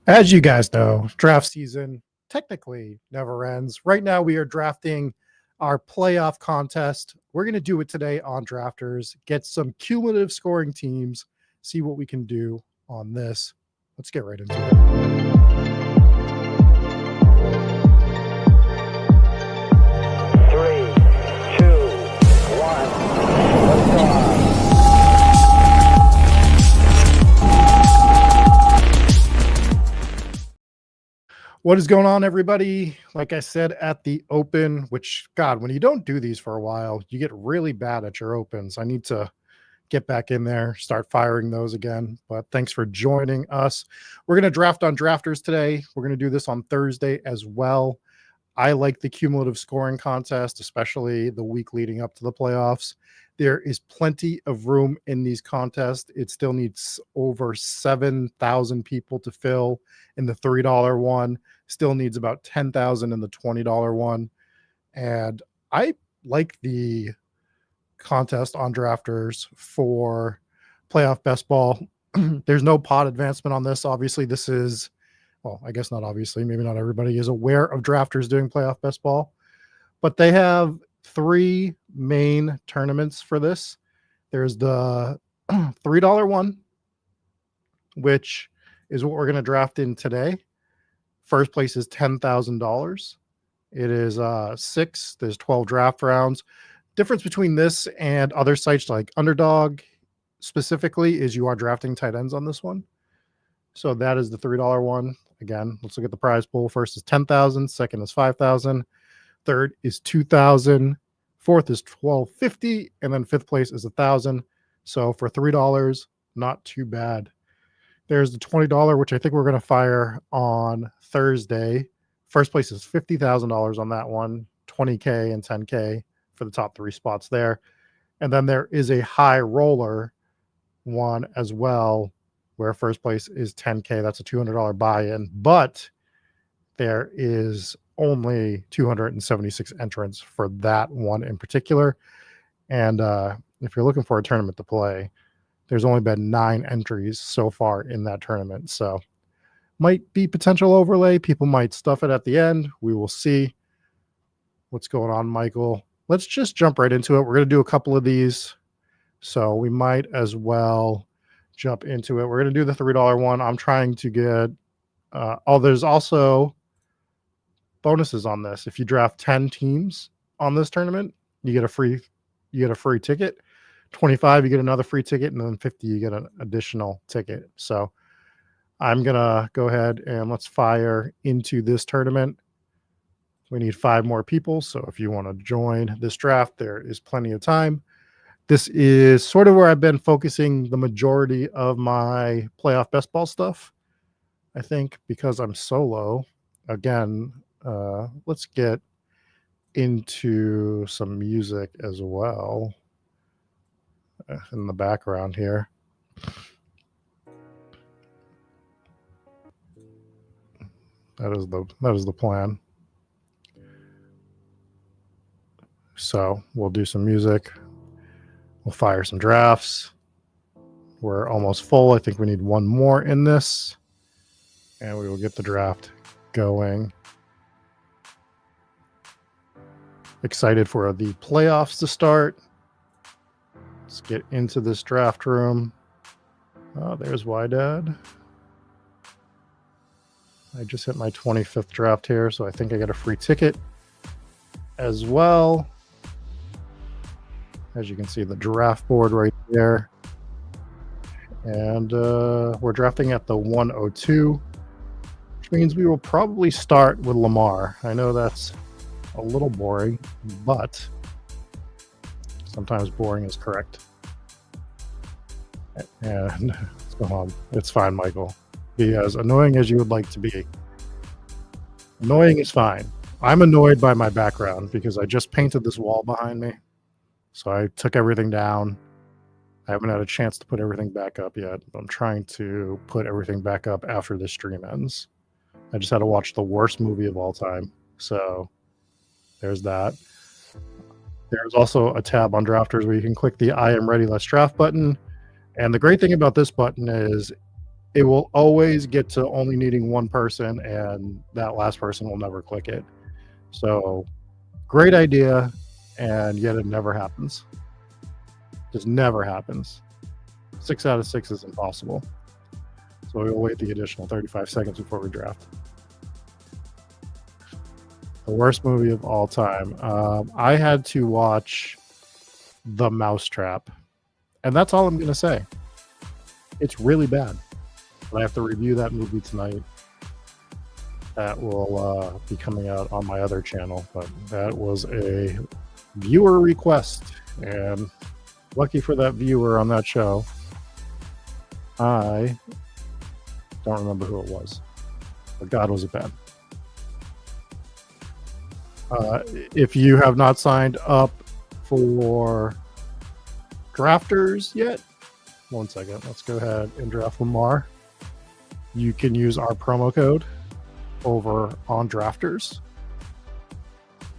As you guys know, draft season technically never ends. Right now, we are drafting our playoff contest. We're going to do it today on Drafters, get some cumulative scoring teams, see what we can do on this. Let's get right into it. 3, 2, 1. Liftoff. What is going on, everybody? Like I said at the open, which, God, when you don't do these for a while, you get really bad at your opens. I need to get back in there, start firing those again. But thanks for joining us. We're going to draft on Drafters today. We're going to do this on Thursday as well. I like the cumulative scoring contest, especially the week leading up to the playoffs. There is plenty of room in these contests. It still needs over 7,000 people to fill in the $3 one. Still needs about 10,000 in the $20 one. And I like the contest on Drafters for playoff best ball. There's no pod advancement on this. Obviously, this is, well, I guess not obviously, maybe not everybody is aware of Drafters doing playoff best ball, but they have three main tournaments for this. There's the $3 one, which is what we're going to draft in today. First place is $10,000. It is six. There's 12 draft rounds. Difference between this and other sites like Underdog specifically is you are drafting tight ends on this one. So that is the $3 one. Again, let's look at the prize pool. First is 10,000, second is 5,000, third is 2,000, fourth is 1,250, and then fifth place is 1,000. So for $3, not too bad. There's the $20, which I think we're going to fire on Thursday. First place is $50,000 on that one, 20K and 10K for the top three spots there. And then there is a high roller one as well, where first place is 10K. That's a $200 buy-in, but there is only 276 entrants for that one in particular. And if you're looking for a tournament to play, there's only been 9 entries so far in that tournament. So might be potential overlay. People might stuff it at the end. We will see what's going on, Michael. Let's just jump right into it. We're going to do a couple of these, so we might as well jump into it. We're going to do the $3 one. I'm trying to get there's also bonuses on this. If you draft 10 teams on this tournament, you get a free ticket. 25 you get another free ticket, and then 50 you get an additional ticket. So I'm going to go ahead and let's fire into this tournament. We need 5 more people, so if you want to join this draft, there is plenty of time. This is sort of where I've been focusing the majority of my playoff best ball stuff, I think, because I'm solo. Again, let's get into some music as well in the background here. That is the plan. So we'll do some music. We'll fire some drafts. We're almost full. I think we need one more in this, and we will get the draft going. Excited for the playoffs to start. Let's get into this draft room. Oh, there's Wydad. I just hit my 25th draft here, so I think I got a free ticket as well. As you can see, the draft board right there. And we're drafting at the 102, which means we will probably start with Lamar. I know that's a little boring, but sometimes boring is correct. And what's going on? It's fine, Michael. Be as annoying as you would like to be. Annoying is fine. I'm annoyed by my background because I just painted this wall behind me. So I took everything down. I haven't had a chance to put everything back up yet. I'm trying to put everything back up after the stream ends. I just had to watch the worst movie of all time. So there's that. There's also a tab on Drafters where you can click the I am ready, let's draft button. And the great thing about this button is it will always get to only needing one person, and that last person will never click it. So great idea, and yet it never happens. Just never happens. 6 out of 6 is impossible. So we'll wait the additional 35 seconds before we draft. The worst movie of all time. I had to watch The Mousetrap, and that's all I'm going to say. It's really bad. But I have to review that movie tonight. That will be coming out on my other channel, but that was a viewer request, and lucky for that viewer on that show, I don't remember who it was, but God, was it bad. If you have not signed up for drafters yet, one second, let's go ahead and draft Lamar. You can use our promo code over on drafters,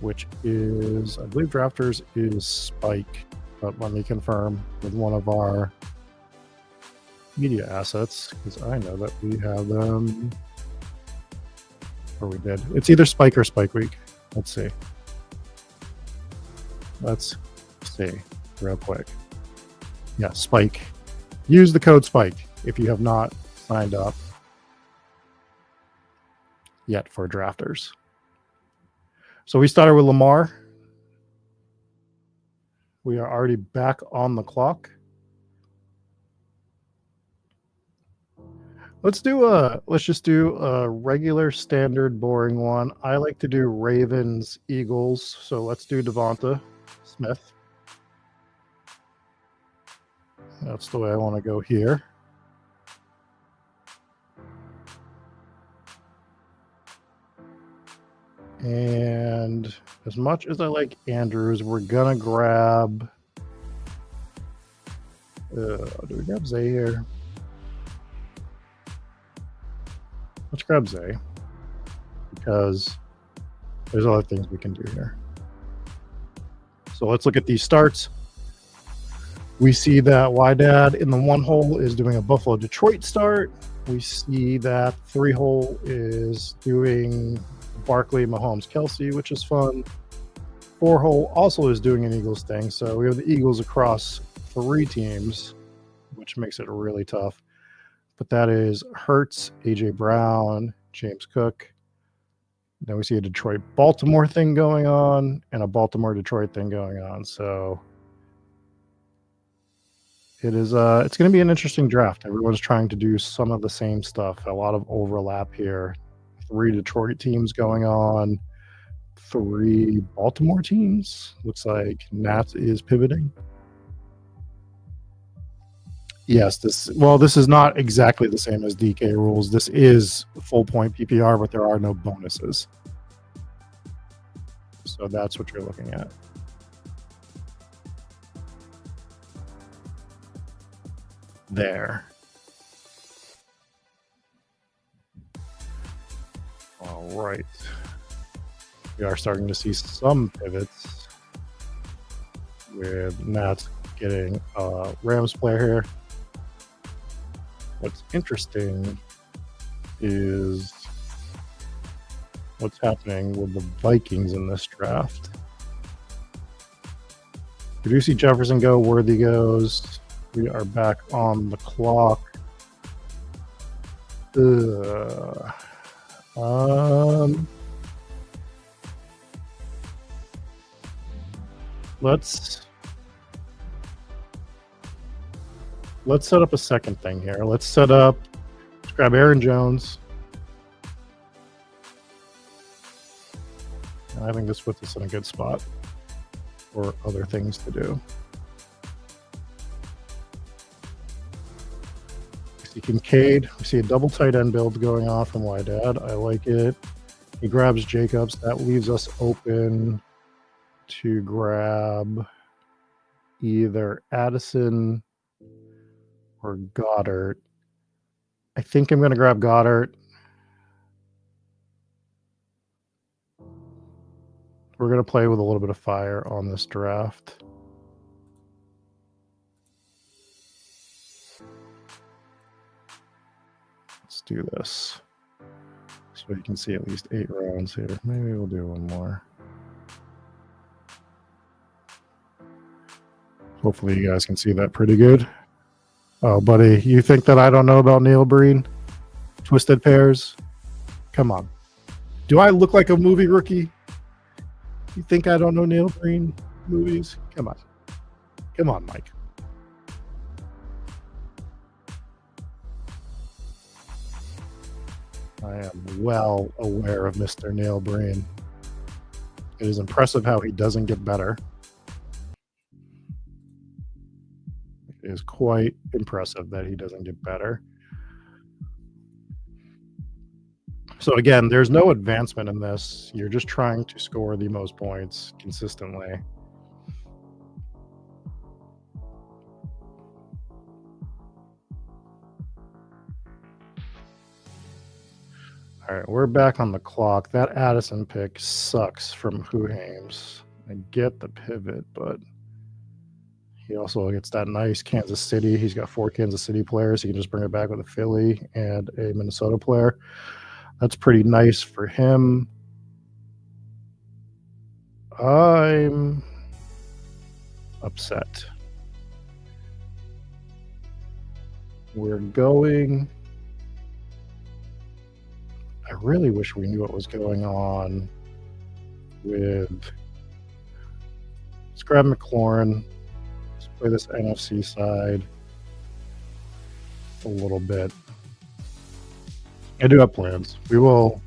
which is, I believe drafters is Spike, but let me confirm with one of our media assets, because I know that we have them, or we did. It's either Spike or Spike Week. Let's see real quick. Yeah, Spike. Use the code Spike if you have not signed up yet for drafters. So we started with Lamar. We are already back on the clock. Let's just do a regular standard boring one. I like to do Ravens Eagles, so let's do Devonta Smith. That's the way I want to go here. And as much as I like Andrews, we're gonna grab. Do we grab Zay here? Let's grab Zay, because there's other things we can do here. So let's look at these starts. We see that Wydad in the 1 hole is doing a Buffalo Detroit start. We see that 3 hole is doing Barkley, Mahomes, Kelsey, which is fun. 4 hole also is doing an Eagles thing. So we have the Eagles across 3 teams, which makes it really tough. But that is Hurts, A.J. Brown, James Cook. Then we see a Detroit-Baltimore thing going on and a Baltimore-Detroit thing going on. So it is it's going to be an interesting draft. Everyone's trying to do some of the same stuff. A lot of overlap here. 3 Detroit teams going on. 3 Baltimore teams. Looks like Nat is pivoting. Yes, this is not exactly the same as DK rules. This is full point PPR, but there are no bonuses. So that's what you're looking at. There. All right. We are starting to see some pivots with Nat getting a Rams player here. What's interesting is what's happening with the Vikings in this draft. We do see Jefferson go, Worthy goes. We are back on the clock. Let's set up a second thing here. Let's grab Aaron Jones. And I think this puts us in a good spot for other things to do. We see Kincaid. We see a double tight end build going on from Wydad. I like it. He grabs Jacobs. That leaves us open to grab either Addison or Goddard. I think I'm going to grab Goddard. We're going to play with a little bit of fire on this draft. do this so you can see at least 8 rounds here. Maybe we'll do one more. Hopefully you guys can see that pretty good. Oh, buddy, you think that I don't know about Neil Breen? Twisted Pairs? Come on. Do I look like a movie rookie? You think I don't know Neil Breen movies? Come on. Come on, Mike. I am well aware of Mr. Neil Breen. It is impressive how he doesn't get better. It is quite impressive that he doesn't get better. So again, there's no advancement in this. You're just trying to score the most points consistently. All right, we're back on the clock. That Addison pick sucks from Huhames. I get the pivot, but he also gets that nice Kansas City. He's got 4 Kansas City players. He can just bring it back with a Philly and a Minnesota player. That's pretty nice for him. I'm upset. We're going... I really wish we knew what was going on with... Let's grab McLaurin. Let's play this NFC side a little bit. I do have plans. We will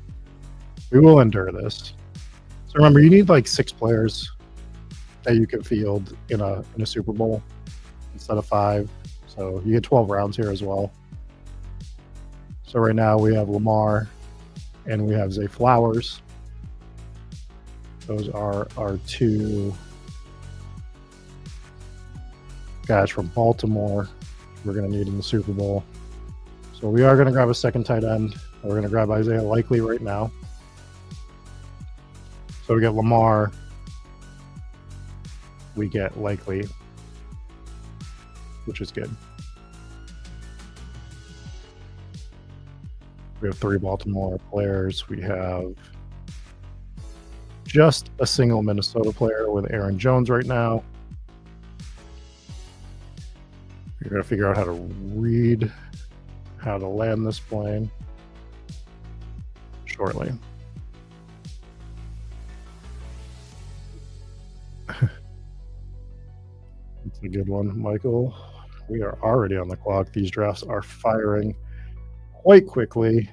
endure this. So remember, you need like 6 players that you can field in a Super Bowl instead of 5. So you get 12 rounds here as well. So right now we have Lamar and we have Zay Flowers. Those are our 2 guys from Baltimore we're going to need in the Super Bowl. So we are going to grab a second tight end. We're going to grab Isaiah Likely right now. So we get Lamar. We get Likely, which is good. We have 3 Baltimore players. We have just a single Minnesota player with Aaron Jones right now. We're going to figure out how to read how to land this plane shortly. It's a good one, Michael. We are already on the clock. These drafts are firing quite quickly.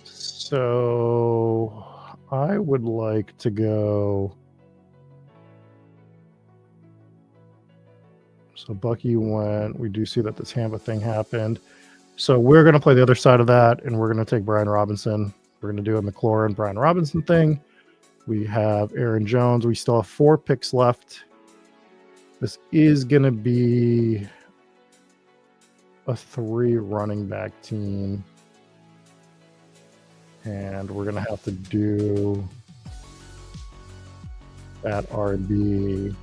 So I would like to go. So Bucky went. We do see that the Tampa thing happened. So we're going to play the other side of that, and we're going to take Brian Robinson. We're going to do a McLaurin, Brian Robinson thing. We have Aaron Jones. We still have 4 picks left. This is going to be a 3 running back team. And we're going to have to do that RB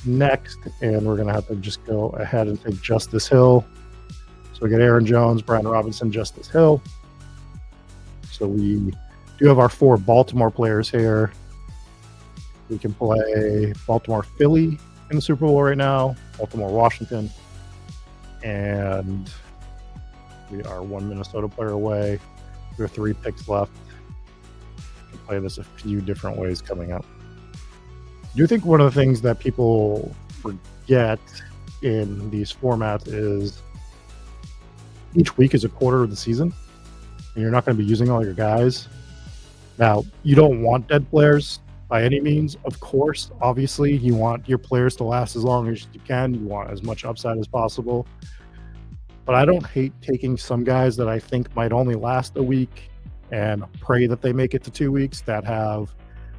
next. And we're going to have to just go ahead and take Justice Hill. So we get Aaron Jones, Brian Robinson, Justice Hill. So we do have our 4 Baltimore players here. We can play Baltimore Philly in the Super Bowl right now, Baltimore Washington, and we are 1 Minnesota player away. We have 3 picks left. We can play this a few different ways coming up. I do think one of the things that people forget in these formats is each week is a quarter of the season, and you're not going to be using all your guys. Now, you don't want dead players by any means. Of course, obviously, you want your players to last as long as you can. You want as much upside as possible. But I don't hate taking some guys that I think might only last a week and pray that they make it to 2 weeks that have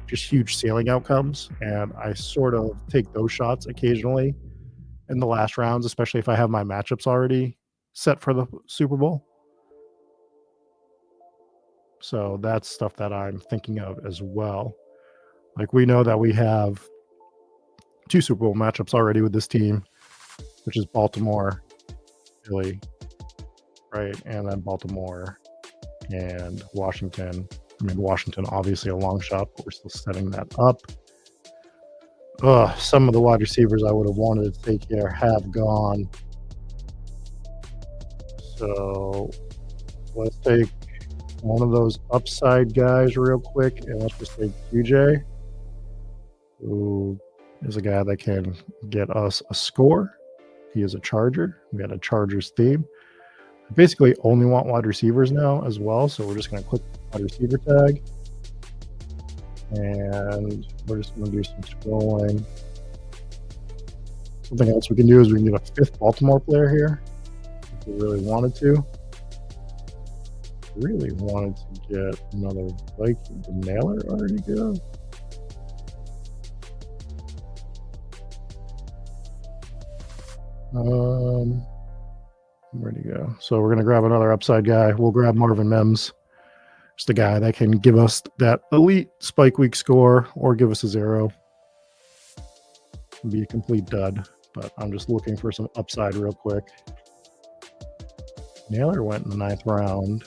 just huge ceiling outcomes. And I sort of take those shots occasionally in the last rounds, especially if I have my matchups already set for the Super Bowl. So that's stuff that I'm thinking of as well. Like, we know that we have 2 Super Bowl matchups already with this team, which is Baltimore, Philly, right? And then Baltimore and Washington. I mean, Washington, obviously a long shot, but we're still setting that up. Some of the wide receivers I would have wanted to take here have gone. So let's take one of those upside guys real quick, and let's just take QJ, who is a guy that can get us a score. He is a Charger. We got a Chargers theme. I basically only want wide receivers now as well, so we're just going to click wide receiver tag, and we're just going to do some scrolling. Something else we can do is we can get a 5th Baltimore player here if we really wanted to. Really wanted to get another Viking. Did Naylor already go? Where'd he go? So we're gonna grab another upside guy. We'll grab Marvin Mims, just a guy that can give us that elite spike week score or give us a 0. Be a complete dud, but I'm just looking for some upside real quick. Naylor went in the 9th round.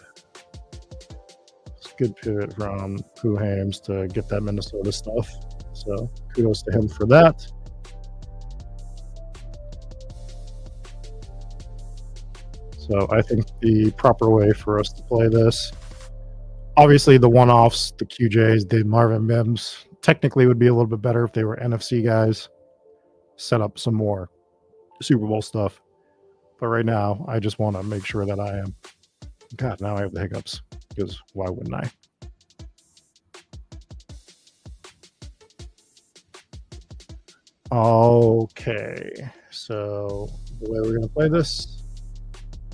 It's a good pivot from Pooh Hames to get that Minnesota stuff. So kudos to him for that. So I think the proper way for us to play this, obviously the one-offs, the QJs, the Marvin Mims, technically would be a little bit better if they were NFC guys. Set up some more Super Bowl stuff. But right now, I just want to make sure that I am. God, now I have the hiccups, because why wouldn't I? Okay, so the way we're going to play this,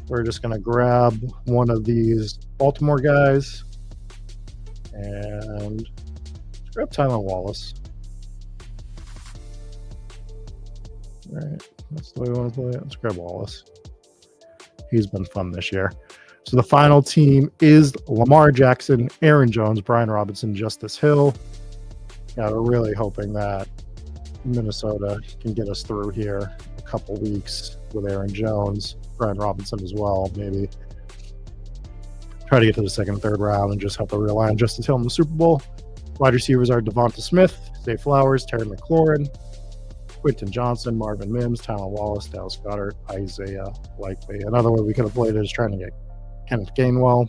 we're just going to grab one of these Baltimore guys and let's grab Tylan Wallace. All right, that's the way we want to play it. Let's grab Wallace. He's been fun this year. So the final team is Lamar Jackson, Aaron Jones, Brian Robinson, Justice Hill. Yeah, we're really hoping that Minnesota can get us through here a couple weeks with Aaron Jones, Brian Robinson as well, maybe. Try to get to the 2nd and 3rd round and just have to rely on Justice Hill in the Super Bowl. Wide receivers are Devonta Smith, Zay Flowers, Terry McLaurin, Quentin Johnson, Marvin Mims, Tylan Wallace, Dallas Goedert, Isaiah Likely. Another way we could have played it is trying to get Kenneth Gainwell.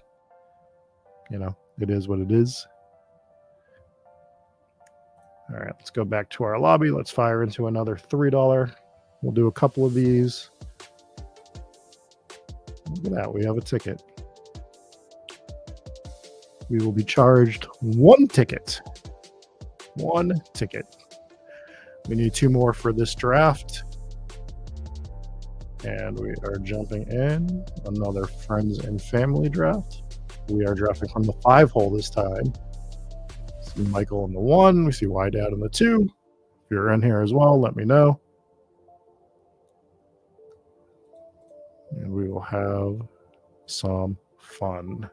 You know, it is what it is. All right, let's go back to our lobby. Let's fire into another $3. We'll do a couple of these. Look at that. We have a ticket. We will be charged 1 ticket. 1 ticket. We need 2 more for this draft. And we are jumping in another friends and family draft. We are drafting from the 5 hole this time. See Michael in the 1. We see Wydad in the 2. If you're in here as well, let me know. And we will have some fun.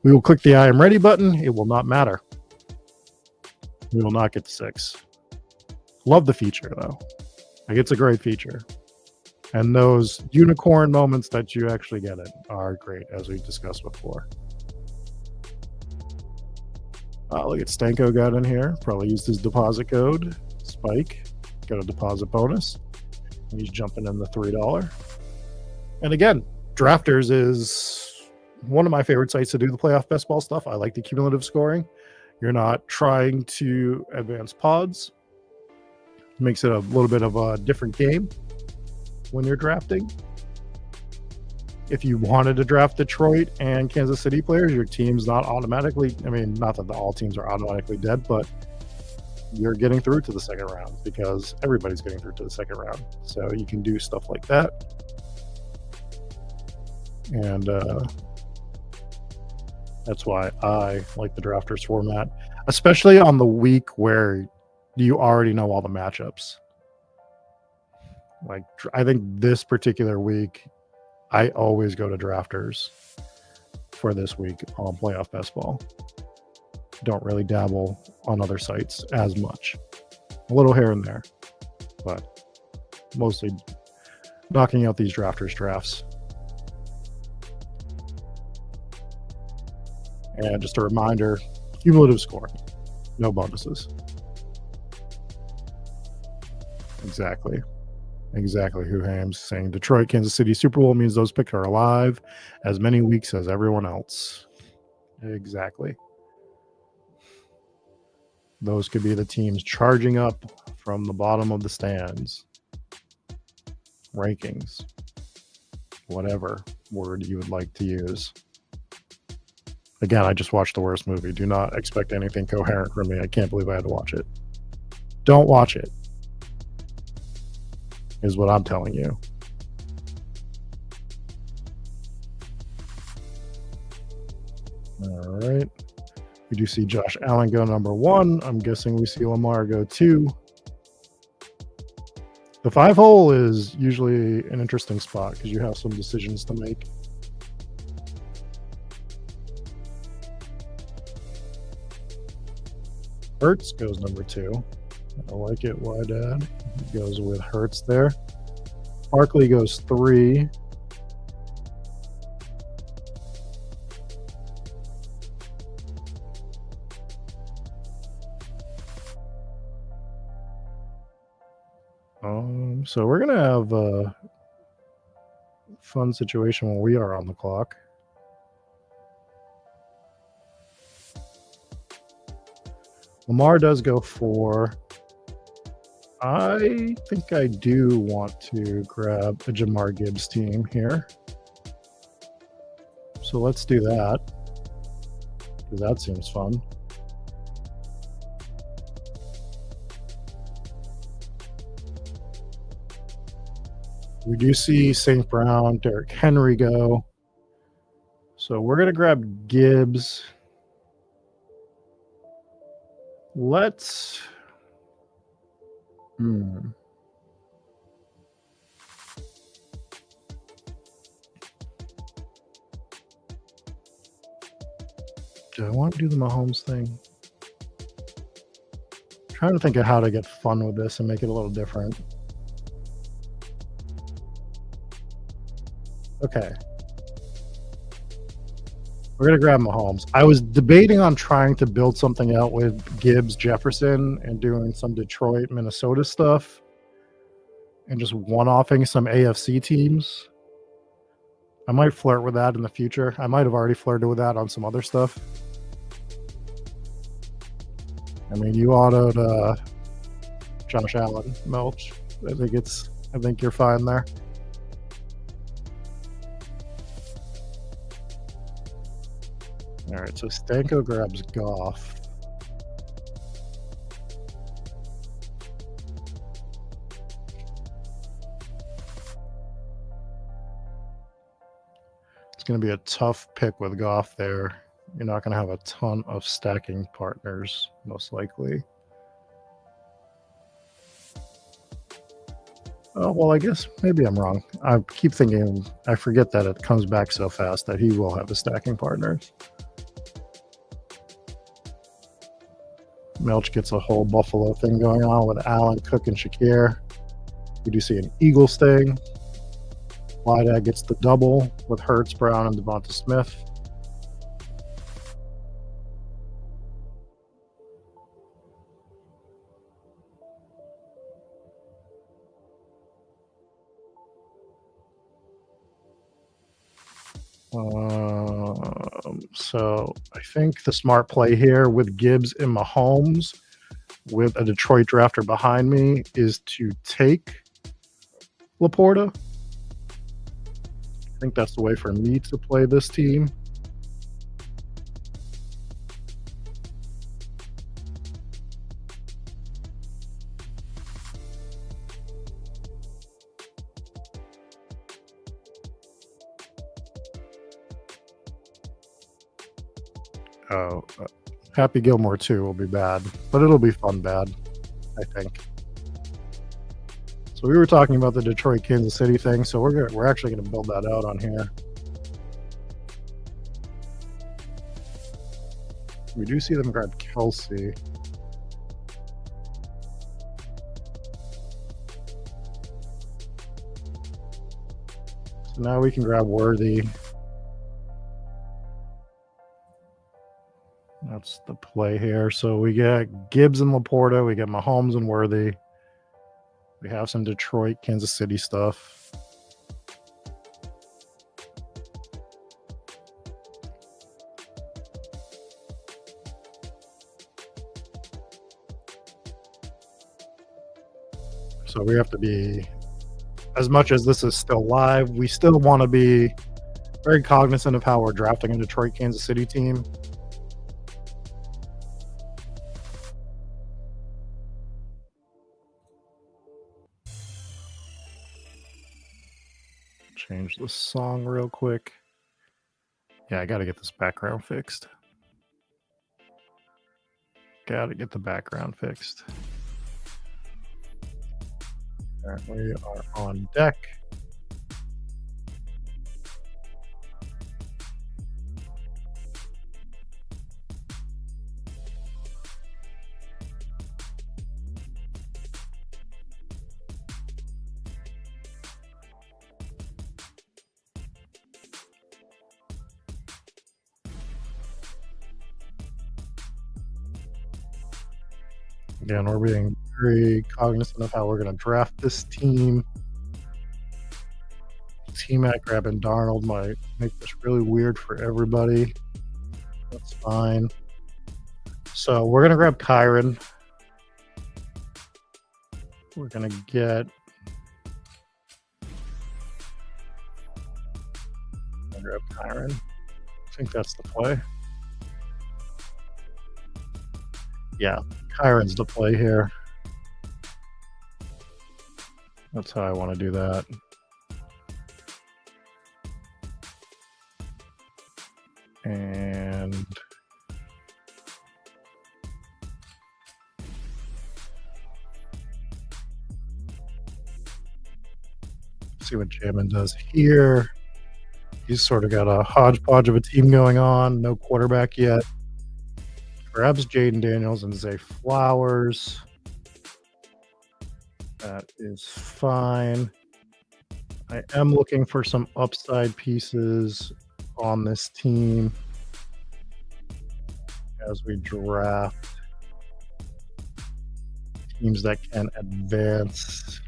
We will click the I am ready button. It will not matter. We will not get to 6. Love the feature, though. Like, it's a great feature. And those unicorn moments that you actually get it are great, as we discussed before. Look at Stanko got in here. Probably used his deposit code. Spike. Got a deposit bonus. And he's jumping in the $3. And again, Drafters is one of my favorite sites to do the playoff best ball stuff. I like the cumulative scoring. You're not trying to advance pods. Makes it a little bit of a different game when you're drafting. If you wanted to draft Detroit and Kansas City players, your team's not automatically, I mean, not that all teams are automatically dead, but you're getting through to the 2nd round because everybody's getting through to the 2nd round. So you can do stuff like that. And that's why I like the Drafters format, especially on the week where you already know all the matchups. Like, I think this particular week, I always go to Drafters for this week on playoff best ball. Don't really dabble on other sites as much. A little here and there, but mostly knocking out these Drafters drafts. And just a reminder, cumulative scoring, no bonuses. Exactly who Ham's saying. Detroit, Kansas City Super Bowl means those picks are alive as many weeks as everyone else. Exactly. Those could be the teams charging up from the bottom of the stands. Rankings. Whatever word you would like to use. Again, I just watched the worst movie. Do not expect anything coherent from me. I can't believe I had to watch it. Don't watch it, is what I'm telling you. All right. We do see Josh Allen go number 1. I'm guessing we see Lamar go 2. The 5 hole is usually an interesting spot because you have some decisions to make. Hurts goes number 2. I like it, Wydad. He goes with Hurts there. Barkley goes 3. So we're gonna have a fun situation when we are on the clock. Lamar does go 4. I think I do want to grab a Jamar Gibbs team here. So let's do that, because that seems fun. We do see St. Brown, Derrick Henry go. So we're going to grab Gibbs. Let's... Do I want to do the Mahomes thing? I'm trying to think of how to get fun with this and make it a little different. Okay. We're going to grab Mahomes. I was debating on trying to build something out with Gibbs, Jefferson, and doing some Detroit, Minnesota stuff, and just one-offing some AFC teams. I might flirt with that in the future. I might have already flirted with that on some other stuff. I mean, you autoed Josh Allen, Melch. I think you're fine there. All right, so Stanko grabs Goff. It's going to be a tough pick with Goff there. You're not going to have a ton of stacking partners, most likely. Oh, well, I guess maybe I'm wrong. I keep thinking, I forget that it comes back so fast that he will have the stacking partners. Melch gets a whole Buffalo thing going on with Allen, Cook, and Shakir. We do see an Eagles thing. Wydad gets the double with Hurts, Brown, and Devonta Smith. So I think the smart play here with Gibbs and Mahomes with a Detroit drafter behind me is to take Laporta. I think that's the way for me to play this team. Oh, Happy Gilmore 2 will be bad, but it'll be fun bad, I think. So we were talking about the Detroit Kansas City thing, so we're actually going to build that out on here. We do see them grab Kelsey. So now we can grab Worthy. That's the play here. So we get Gibbs and Laporta. We get Mahomes and Worthy. We have some Detroit, Kansas City stuff. So we have to be, as much as this is still live, we still want to be very cognizant of how we're drafting a Detroit, Kansas City team. Change the song real quick. Yeah, I got to get this background fixed. Got to get the background fixed. All right, we are on deck. Again, we're being very cognizant of how we're going to draft this team. T-Mac grabbing Darnold might make this really weird for everybody. That's fine. So we're going to grab Kyron. We're going to get... I'll grab Kyron. I think that's the play. Yeah, Kyron's the play here. That's how I want to do that. And see what Jamin does here. He's sort of got a hodgepodge of a team going on. No quarterback yet. Grabs Jaden Daniels and Zay Flowers. That is fine. I am looking for some upside pieces on this team as we draft teams that can advance.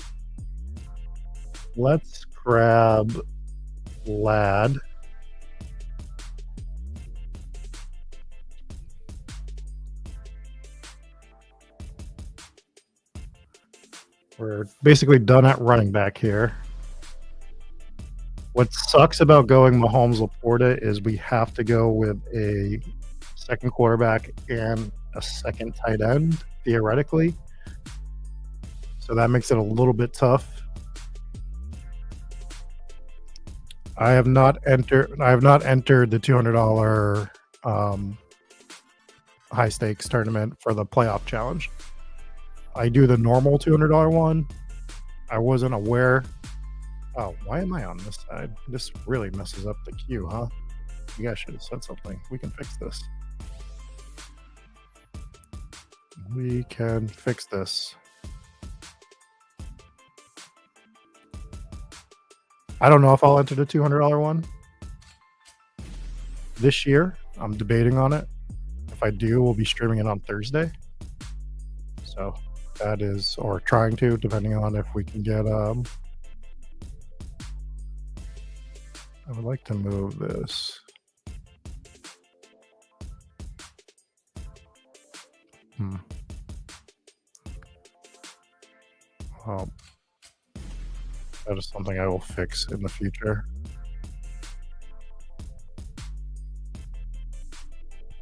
Let's grab Lad. We're basically done at running back here. What sucks about going Mahomes Laporta is we have to go with a second quarterback and a second tight end, theoretically. So that makes it a little bit tough. I have not entered the $200 high stakes tournament for the playoff challenge. I do the normal $200 one. I wasn't aware. Oh, why am I on this side? This really messes up the queue, huh? You guys should have said something. We can fix this. We can fix this. I don't know if I'll enter the $200 one this year. I'm debating on it. If I do, we'll be streaming it on Thursday. So that is, or trying to, depending on if we can get I would like to move this. Well, that is something I will fix in the future.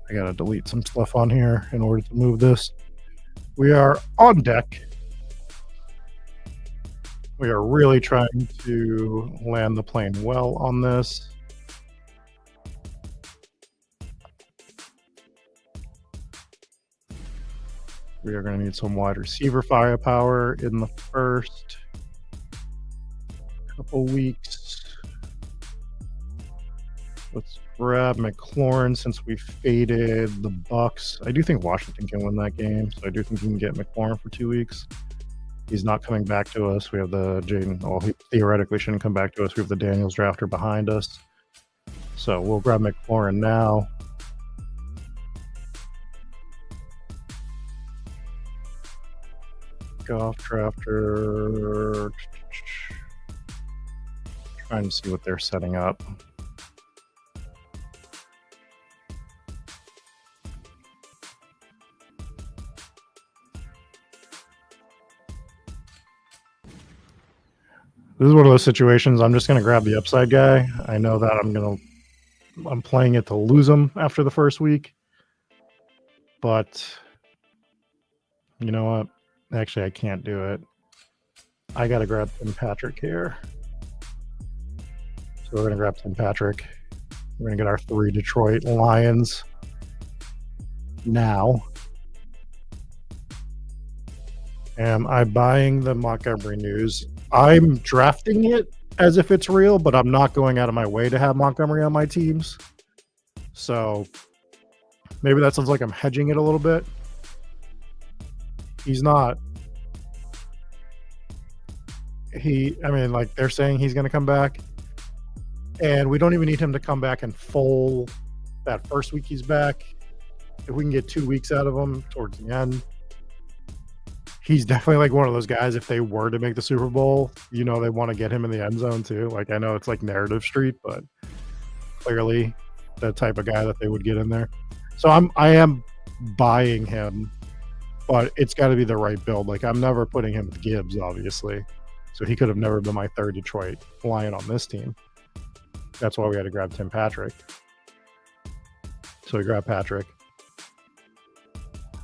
I gotta delete some stuff on here in order to move this. We are on deck. We are really trying to land the plane well on this. We are going to need some wide receiver firepower in the first couple weeks. Let's grab McLaurin since we faded the Bucks. I do think Washington can win that game, so I do think we can get McLaurin for 2 weeks. He's not coming back to us. We have the Jaden. Well, he theoretically shouldn't come back to us. We have the Daniels drafter behind us. So we'll grab McLaurin now. Golf drafter. Trying to see what they're setting up. This is one of those situations. I'm just going to grab the upside guy. I know that I'm playing it to lose him after the first week. But you know what? Actually, I can't do it. I got to grab Tim Patrick here. So we're going to grab Tim Patrick. We're going to get our 3 Detroit Lions now. Am I buying the Montgomery news? I'm drafting it as if it's real, but I'm not going out of my way to have Montgomery on my teams. So maybe that sounds like I'm hedging it a little bit. He's not. Like they're saying he's going to come back. And we don't even need him to come back in full that first week he's back. If we can get 2 weeks out of him towards the end, he's definitely like one of those guys. If they were to make the Super Bowl, they want to get him in the end zone too. Like I know it's like narrative street, but clearly the type of guy that they would get in there. So I am buying him, but it's got to be the right build. Like I'm never putting him with Gibbs, obviously. So he could have never been my 3rd Detroit Lion on this team. That's why we had to grab Tim Patrick. So we grab Patrick.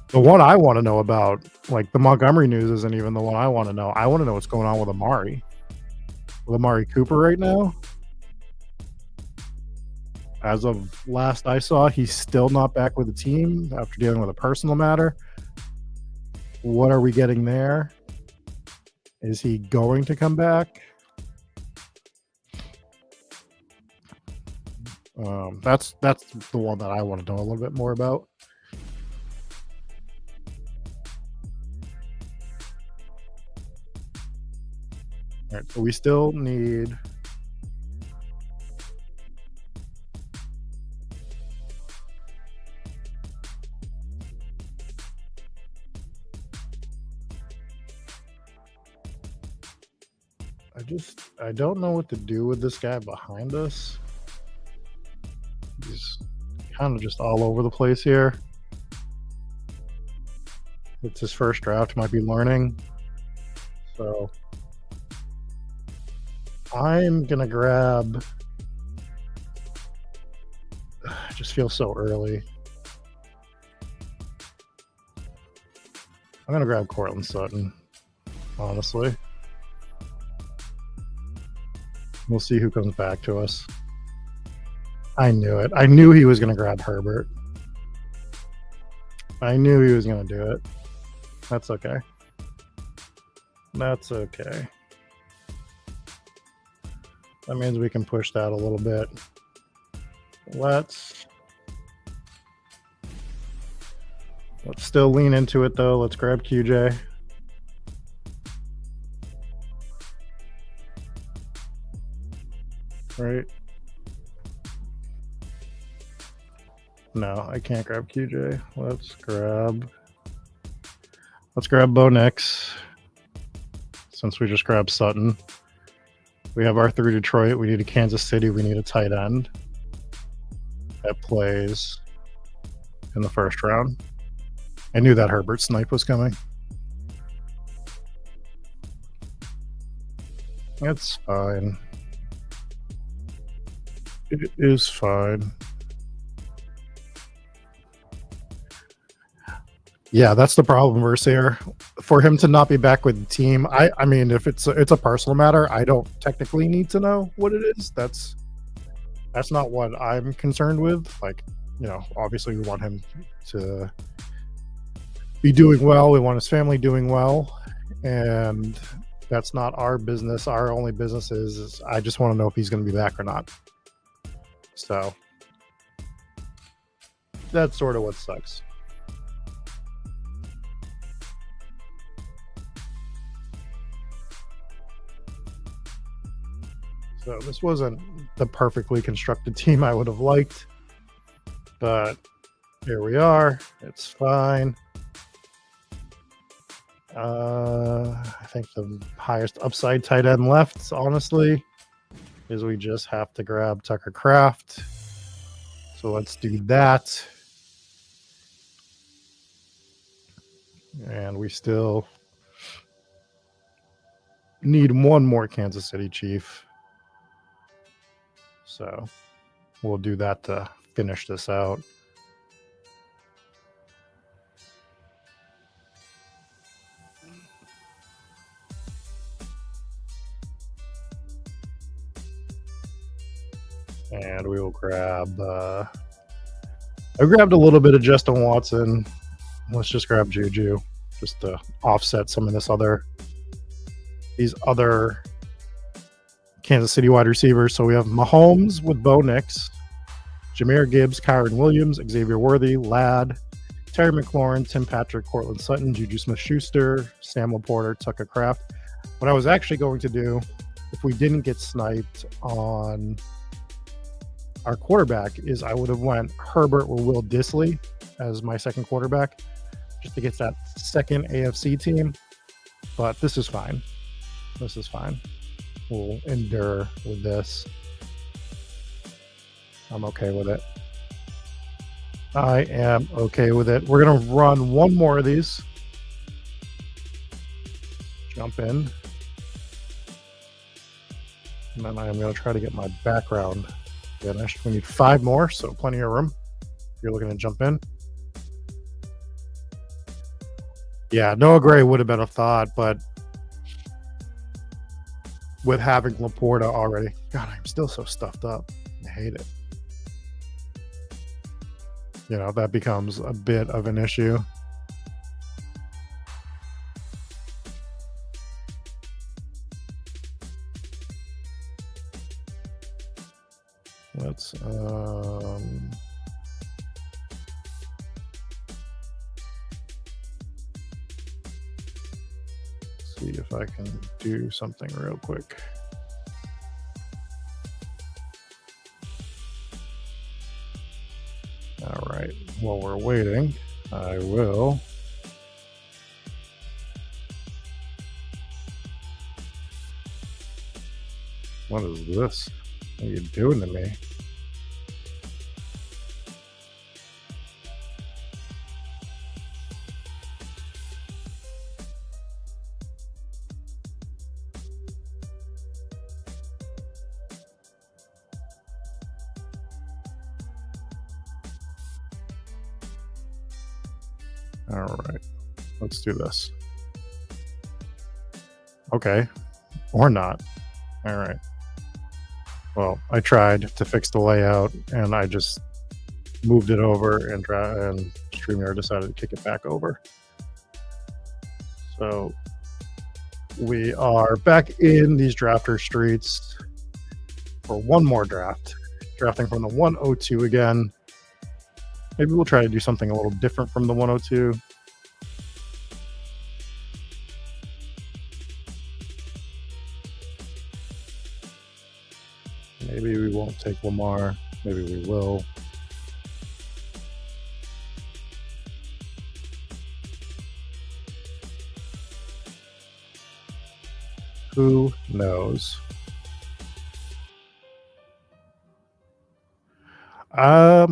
The one I want to know about, like the Montgomery news isn't even the one I want to know. I want to know what's going on with Amari. With Amari Cooper right now. As of last I saw, he's still not back with the team after dealing with a personal matter. What are we getting there? Is he going to come back? That's the one that I want to know a little bit more about. All right, so we still need I don't know what to do with this guy behind us. He's kind of just all over the place here. It's his first draft, might be learning. So I'm gonna grab. I just feel so early. I'm gonna grab Cortland Sutton, honestly. We'll see who comes back to us. I knew it. I knew he was going to grab Herbert. I knew he was going to do it. That's okay. That's okay. That means we can push that a little bit. Let's still lean into it, though. Let's grab QJ. Right? No, I can't grab QJ. Let's grab Bo Nix. Since we just grabbed Sutton. We have our 3 Detroit. We need a Kansas City. We need a tight end that plays in the first round. I knew that Herbert snipe was coming. It's fine. It is fine. Yeah, that's the problem, Mercier. For him to not be back with the team, I mean, if it's a personal matter, I don't technically need to know what it is. That's not what I'm concerned with. Like, obviously we want him to be doing well. We want his family doing well, and that's not our business. Our only business is I just want to know if he's going to be back or not. So that's sort of what sucks. So this wasn't the perfectly constructed team I would have liked, but here we are. It's fine. I think the highest upside tight end left, honestly, is we just have to grab Tucker Kraft. So let's do that. And we still need one more Kansas City Chief. So we'll do that to finish this out. And we will grab, I grabbed a little bit of Justin Watson. Let's just grab Juju just to offset some of these other Kansas City wide receivers. So we have Mahomes with Bo Nix, Jahmyr Gibbs, Kyron Williams, Xavier Worthy, Ladd, Terry McLaurin, Tim Patrick, Cortland Sutton, Juju Smith-Schuster, Sam Laporta, Tucker Kraft. What I was actually going to do, if we didn't get sniped on our quarterback, is I would have went Herbert or Will Dissly as my second quarterback, just to get that second AFC team. But this is fine. This is fine. We'll endure with this. I'm okay with it. I am okay with it. We're going to run one more of these. Jump in. And then I am going to try to get my background finished. We need 5 more, so plenty of room. If you're looking to jump in. Yeah, Noah Gray would have been a thought, but with having Laporta already, God, I'm still so stuffed up. I hate it. You know, that becomes a bit of an issue. Let's see if I can do something real quick. All right, while we're waiting, I will what is this? What are you doing to me? All right, let's do this. Okay, or not. All right. Well, I tried to fix the layout, and I just moved it over, and StreamYard decided to kick it back over. So we are back in these drafter streets for one more draft, drafting from the 102 again. Maybe we'll try to do something a little different from the 102. Maybe we won't take Lamar. Maybe we will. Who knows?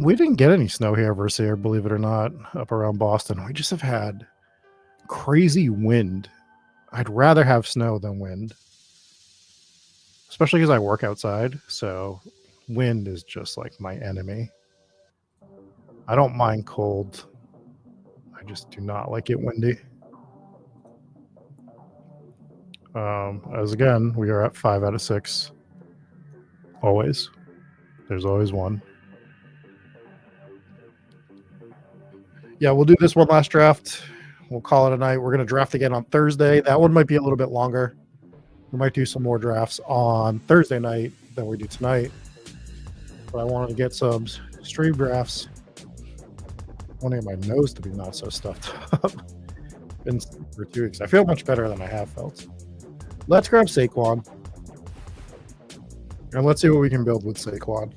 We didn't get any snow here versus here, believe it or not, up around Boston. We just have had crazy wind. I'd rather have snow than wind, especially because I work outside. So wind is just like my enemy. I don't mind cold. I just do not like it windy. As again, we are at 5 out of 6. Always. There's always one. Yeah, we'll do this one last draft. We'll call it a night. We're going to draft again on Thursday. That one might be a little bit longer. We might do some more drafts on Thursday night than we do tonight. But I wanted to get some stream drafts. I want to get my nose to be not so stuffed up. Been for 2 weeks. I feel much better than I have felt. Let's grab Saquon. And let's see what we can build with Saquon.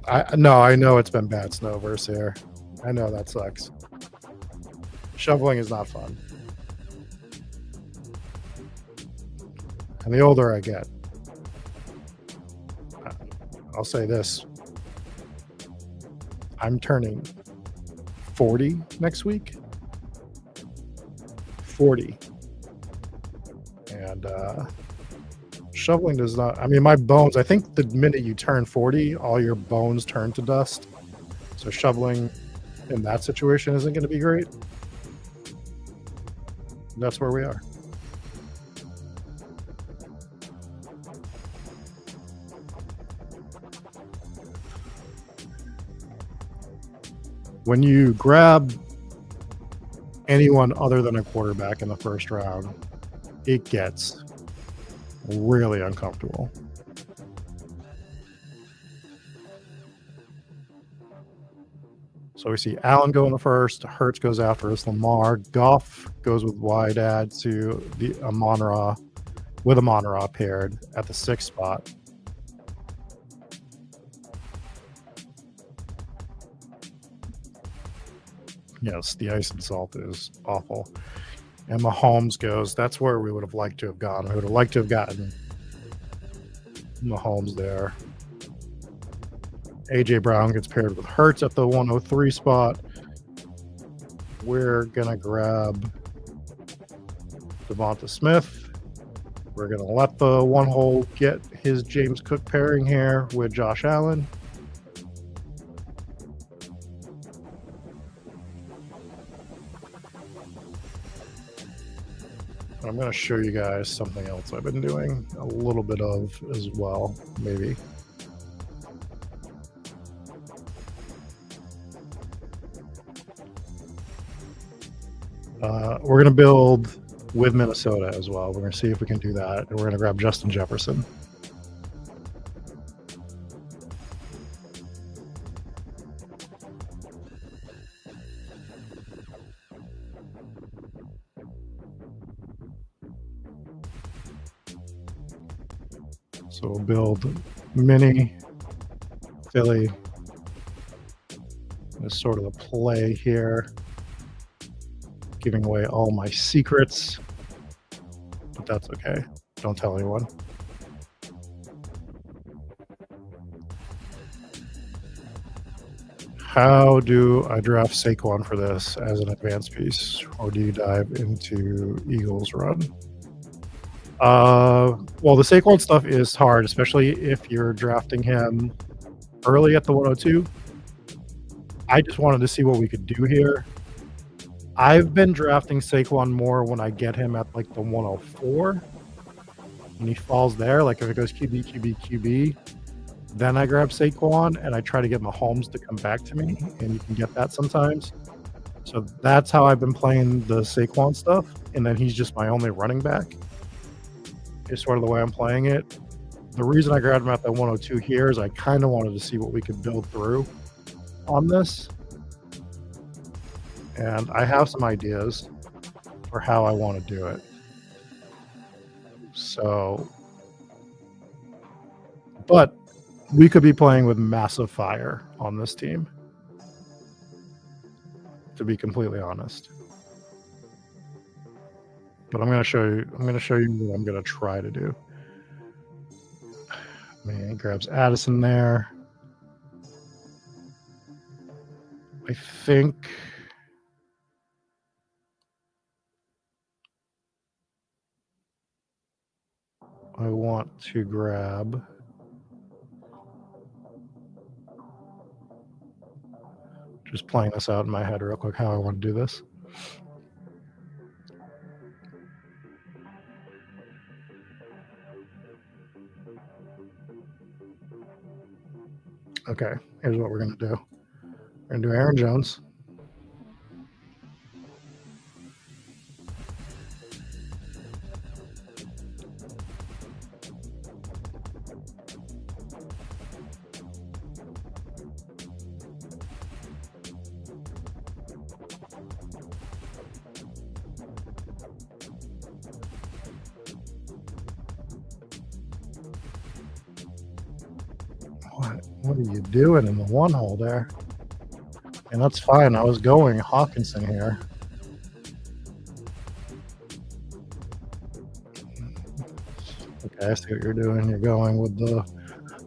I know it's been bad snow versus here. I know that sucks. Shoveling is not fun. And the older I get, I'll say this. I'm turning 40 next week. 40. And shoveling does not, I mean, my bones, I think the minute you turn 40, all your bones turn to dust. So shoveling in that situation isn't going to be great. That's where we are. When you grab anyone other than a quarterback in the first round, it gets really uncomfortable. So we see Allen go in the first, Hurts goes after us, Lamar, Goff goes with Wydad to the Amon-Ra, with Amon-Ra paired at the 6th spot. Yes, the ice and salt is awful. And Mahomes goes, that's where we would have liked to have gone. I would have liked to have gotten Mahomes there. A.J. Brown gets paired with Hurts at the 103 spot. We're going to grab Devonta Smith. We're going to let the one hole get his James Cook pairing here with Josh Allen. I'm going to show you guys something else I've been doing a little bit of as well, maybe. We're going to build with Minnesota as well. We're going to see if we can do that. And we're going to grab Justin Jefferson. So we'll build mini Philly as sort of the play here. Giving away all my secrets, but that's okay. Don't tell anyone. How do I draft Saquon for this as an advanced piece, or do you dive into Eagles run? Well, the Saquon stuff is hard, especially if you're drafting him early at the 102. I just wanted to see what we could do here. I've been drafting Saquon more when I get him at like the 104 and he falls there. Like if it goes QB, QB, QB, then I grab Saquon and I try to get Mahomes to come back to me, and you can get that sometimes. So that's how I've been playing the Saquon stuff. And then he's just my only running back. It's sort of the way I'm playing it. The reason I grabbed him at the 102 here is I kind of wanted to see what we could build through on this. And I have some ideas for how I want to do it. So, but we could be playing with massive fire on this team, to be completely honest. But I'm going to show you what I'm going to try to do. Man, he grabs Addison there. I think I want to grab just playing this out in my head real quick how I want to do this. Okay, here's what we're going to do. We're going to do Aaron Jones. What are you doing in the one hole there? And that's fine. I was going Hawkinson here. Okay, I see what you're doing. You're going with the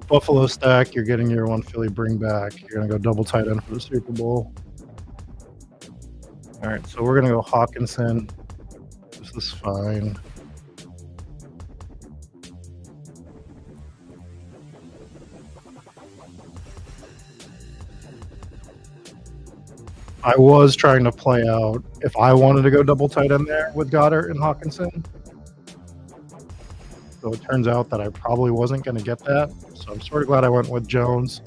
Buffalo stack. You're getting your one Philly bring back. You're going to go double tight end for the Super Bowl. All right, so we're going to go Hawkinson. This is fine. I was trying to play out if I wanted to go double tight end there with Goddard and Hawkinson. So it turns out that I probably wasn't going to get that. So I'm sort of glad I went with Jones.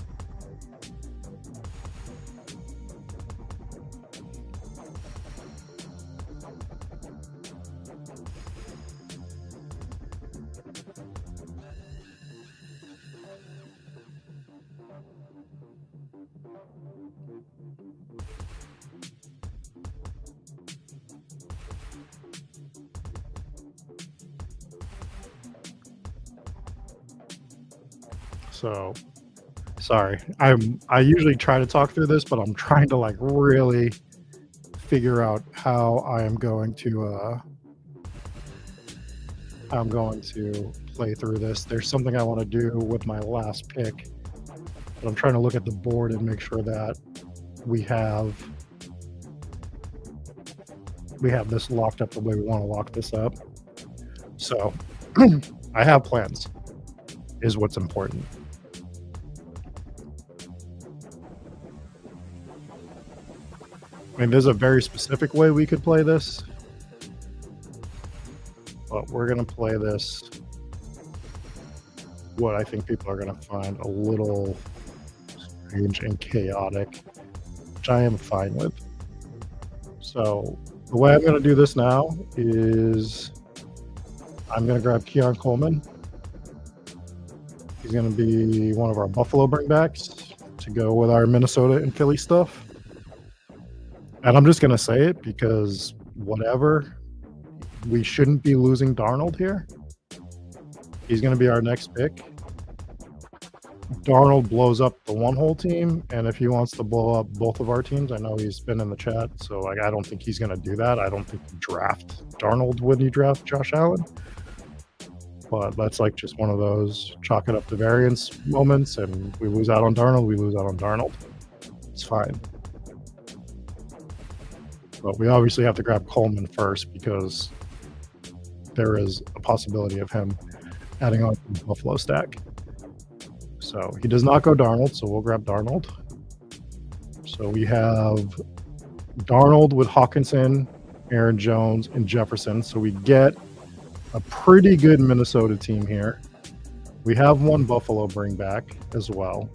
So sorry. I usually try to talk through this, but I'm trying to like really figure out how I'm going to play through this. There's something I want to do with my last pick, but I'm trying to look at the board and make sure that we have this locked up the way we want to lock this up. So I have plans, is what's important. I mean, there's a very specific way we could play this, but we're going to play this what I think people are going to find a little strange and chaotic, which I am fine with. So the way I'm going to do this now is I'm going to grab Keon Coleman. He's going to be one of our Buffalo bringbacks to go with our Minnesota and Philly stuff. And I'm just going to say it because whatever, we shouldn't be losing Darnold here. He's going to be our next pick. Darnold blows up the one-hole team, and if he wants to blow up both of our teams, I know he's been in the chat, so like I don't think he's going to do that. I don't think you draft Darnold when you draft Josh Allen. But that's like just one of those chalk it up to variance moments, and we lose out on Darnold, we lose out on Darnold. It's fine. But we obviously have to grab Coleman first because there is a possibility of him adding on to the Buffalo stack. So he does not go Darnold, so we'll grab Darnold. So we have Darnold with Hawkinson, Aaron Jones, and Jefferson. So we get a pretty good Minnesota team here. We have one Buffalo bring back as well.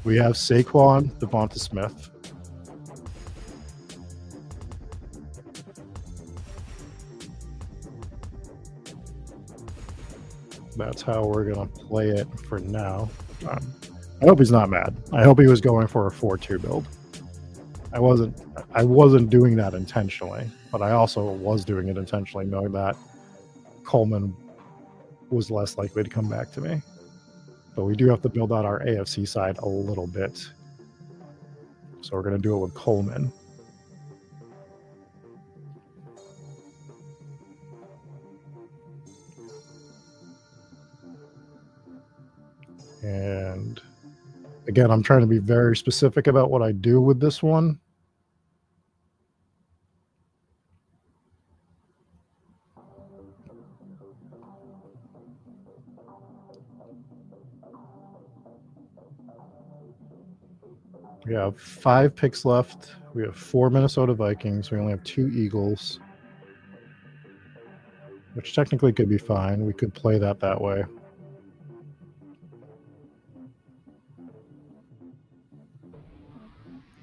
We have Saquon, Devonta Smith. That's how we're going to play it for now. I hope he's not mad. I hope he was going for a 4-2 build. I wasn't doing that intentionally, but I also was doing it intentionally, knowing that Coleman was less likely to come back to me. But we do have to build out our AFC side a little bit. So we're going to do it with Coleman. And again, I'm trying to be very specific about what I do with this one. We have 5 picks left. We have 4 Minnesota Vikings. We only have 2 Eagles, which technically could be fine. We could play that way.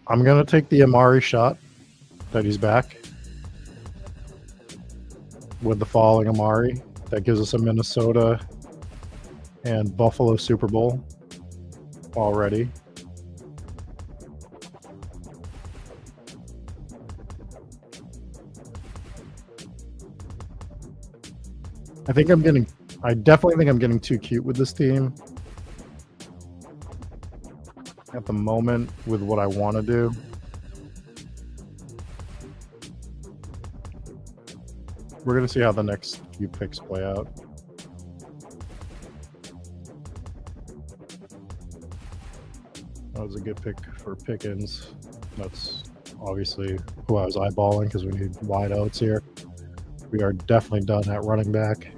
I'm going to take the Amari shot that he's back with the falling Amari. That gives us a Minnesota and Buffalo Super Bowl already. I definitely think I'm getting too cute with this team. at the moment with what I want to do. We're going to see how the next few picks play out. That was a good pick for Pickens. That's obviously who I was eyeballing because we need wideouts here. We are definitely done at running back.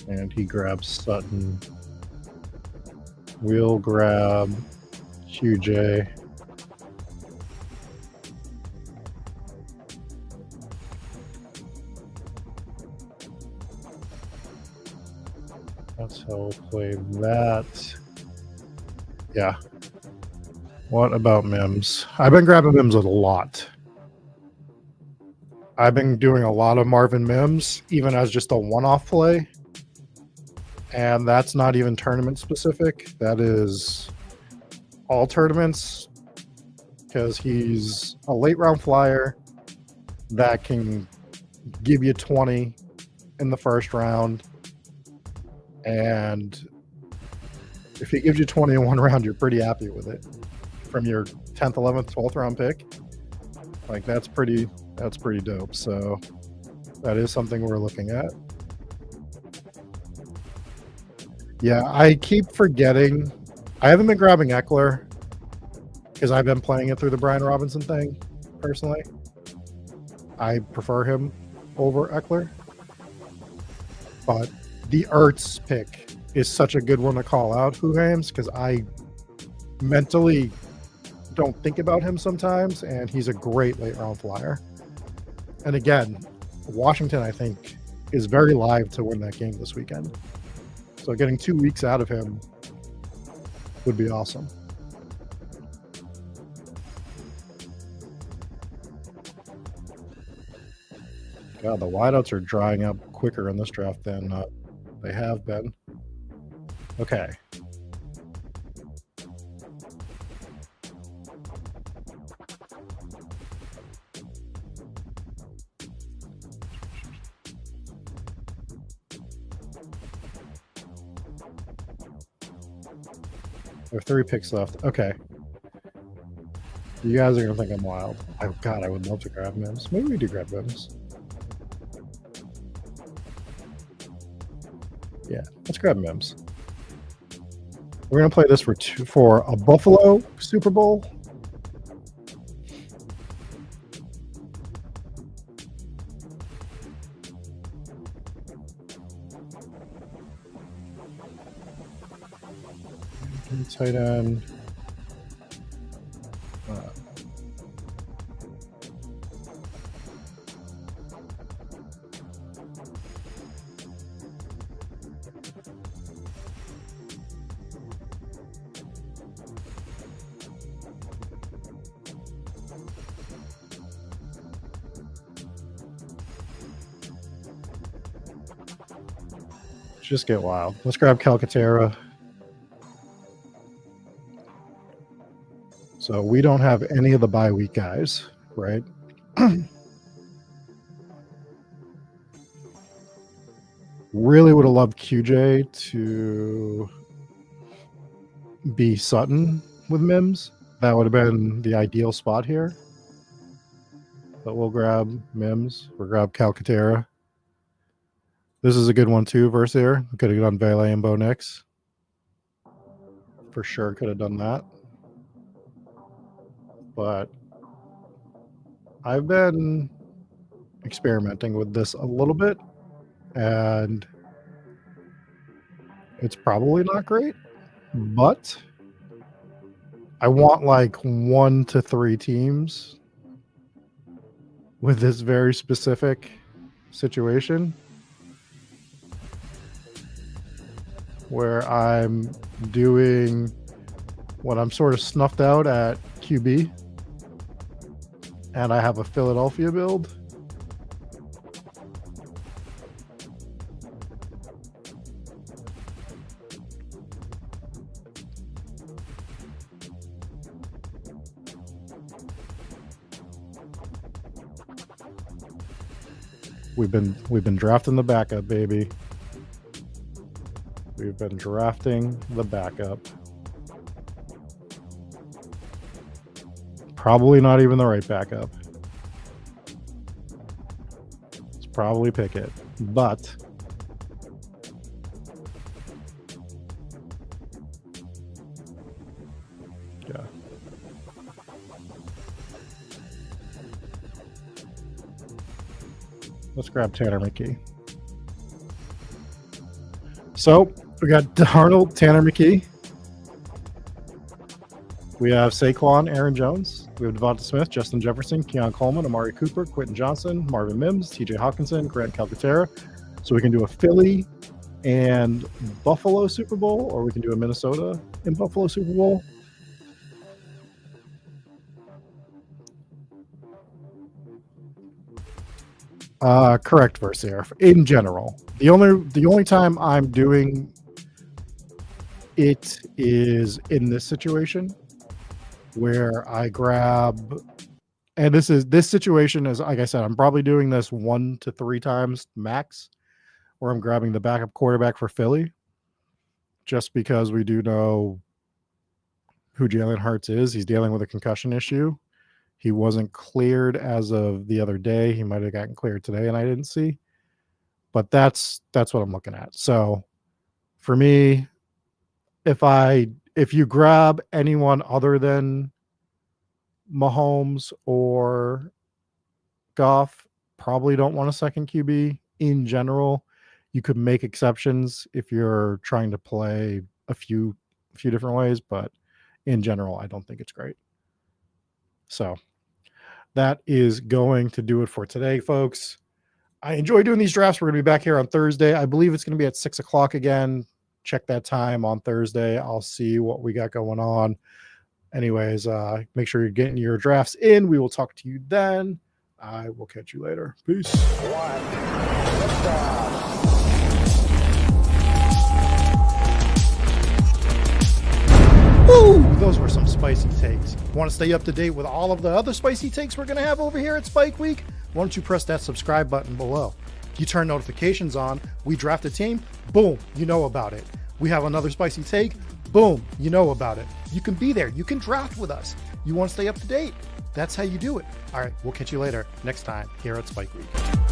And he grabs Sutton. We'll grab QJ. That's how we'll play that. Yeah. What about Mims? I've been grabbing Mims a lot. I've been doing a lot of Marvin Mims, even as just a one-off play. And that's not even tournament specific. That is all tournaments, because he's a late round flyer that can give you 20 in the first round. And if he gives you 20 in one round, you're pretty happy with it. From your 10th, 11th, 12th round pick. Like that's pretty dope. So that is something we're looking at. Yeah, I keep forgetting. I haven't been grabbing Eckler because I've been playing it through the Brian Robinson thing, personally. I prefer him over Eckler. But the Ertz pick is such a good one to call out, Huhams, because I mentally don't think about him sometimes, and he's a great late round flyer. And again, Washington, I think, is very live to win that game this weekend. So getting 2 weeks out of him would be awesome. God, the wideouts are drying up quicker in this draft than they have been. Okay. There are 3 picks left. Okay. You guys are going to think I'm wild. God, I would love to grab Mims. Maybe we do grab Mims. Yeah, let's grab Mims. We're going to play this for a Buffalo Super Bowl. Tight end. Just get wild. Let's grab Calcaterra. So we don't have any of the bye week guys, right? Really would have loved QJ to be Sutton with Mims. That would have been the ideal spot here. But we'll grab Mims. We'll grab Calcaterra. This is a good one too, Versier. Could have done Valet and Bo Nix. For sure could have done that. But I've been experimenting with this a little bit, and it's probably not great, but I want like 1 to 3 teams with this very specific situation where I'm doing when I'm sort of snuffed out at QB and I have a Philadelphia build. We've been drafting the backup, baby. We've been drafting the backup. Probably not even the right backup. It's probably Pickett, but yeah. Let's grab Tanner McKee. So we got Darnold, Tanner McKee. We have Saquon, Aaron Jones. We have Devonta Smith, Justin Jefferson, Keon Coleman, Amari Cooper, Quentin Johnson, Marvin Mims, TJ Hawkinson, Grant Calcaterra. So we can do a Philly and Buffalo Super Bowl, or we can do a Minnesota and Buffalo Super Bowl. Correct, Versier. In general, the only time I'm doing it is in this situation where I grab, and this situation is, like I said, I'm probably doing this 1 to 3 times max, where I'm grabbing the backup quarterback for Philly, just because we do know who Jalen Hurts is. He's dealing with a concussion issue. He wasn't cleared as of the other day. He might have gotten cleared today and I didn't see. But that's what I'm looking at. So for me, if you grab anyone other than Mahomes or Goff, probably don't want a second QB in general. You could make exceptions if you're trying to play a few different ways, but in general, I don't think it's great. So that is going to do it for today, folks. I enjoy doing these drafts. We're going to be back here on Thursday. I believe it's going to be at 6 o'clock again. Check that time on Thursday. I'll see what we got going on. Anyways, make sure you're getting your drafts in. We will talk to you then. I will catch you later. Peace. Woo! Those were some spicy takes. Want to stay up to date with all of the other spicy takes we're going to have over here at Spike Week? Why don't you press that subscribe button below? You turn notifications on. We draft a team. Boom. You know about it. We have another spicy take. Boom. You know about it. You can be there. You can draft with us. You want to stay up to date? That's how you do it. All right. We'll catch you later next time here at Spike Week.